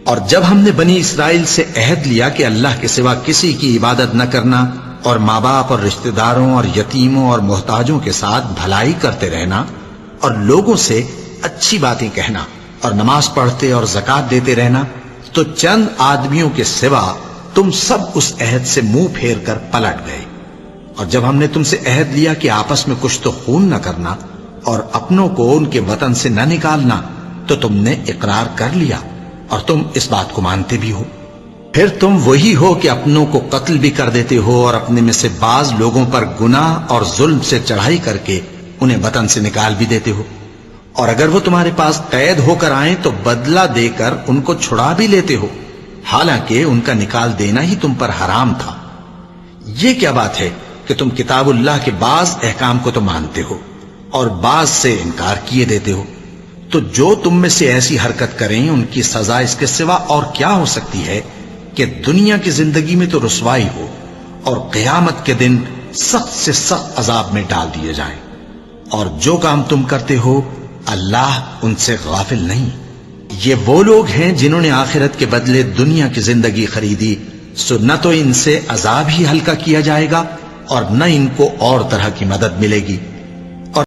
اور جب ہم نے بنی اسرائیل سے عہد لیا کہ اللہ کے سوا کسی کی عبادت نہ کرنا اور ماں باپ اور رشتہ داروں اور یتیموں اور محتاجوں کے ساتھ بھلائی کرتے رہنا اور لوگوں سے اچھی باتیں کہنا اور نماز پڑھتے اور زکوٰۃ دیتے رہنا، تو چند آدمیوں کے سوا تم سب اس عہد سے منہ پھیر کر پلٹ گئے۔ اور جب ہم نے تم سے عہد لیا کہ آپس میں کچھ تو خون نہ کرنا اور اپنوں کو ان کے وطن سے نہ نکالنا، تو تم نے اقرار کر لیا اور تم اس بات کو مانتے بھی ہو۔ پھر تم وہی ہو کہ اپنوں کو قتل بھی کر دیتے ہو اور اپنے میں سے بعض لوگوں پر گناہ اور ظلم سے چڑھائی کر کے انہیں وطن سے نکال بھی دیتے ہو، اور اگر وہ تمہارے پاس قید ہو کر آئیں تو بدلہ دے کر ان کو چھڑا بھی لیتے ہو، حالانکہ ان کا نکال دینا ہی تم پر حرام تھا۔ یہ کیا بات ہے کہ تم کتاب اللہ کے بعض احکام کو تو مانتے ہو اور بعض سے انکار کیے دیتے ہو؟ تو جو تم میں سے ایسی حرکت کریں ان کی سزا اس کے سوا اور کیا ہو سکتی ہے کہ دنیا کی زندگی میں تو رسوائی ہو اور قیامت کے دن سخت سے سخت عذاب میں ڈال دیے جائیں۔ اور جو کام تم کرتے ہو اللہ ان سے غافل نہیں۔ یہ وہ لوگ ہیں جنہوں نے آخرت کے بدلے دنیا کی زندگی خریدی، سو نہ تو ان سے عذاب ہی ہلکا کیا جائے گا اور نہ ان کو اور طرح کی مدد ملے گی۔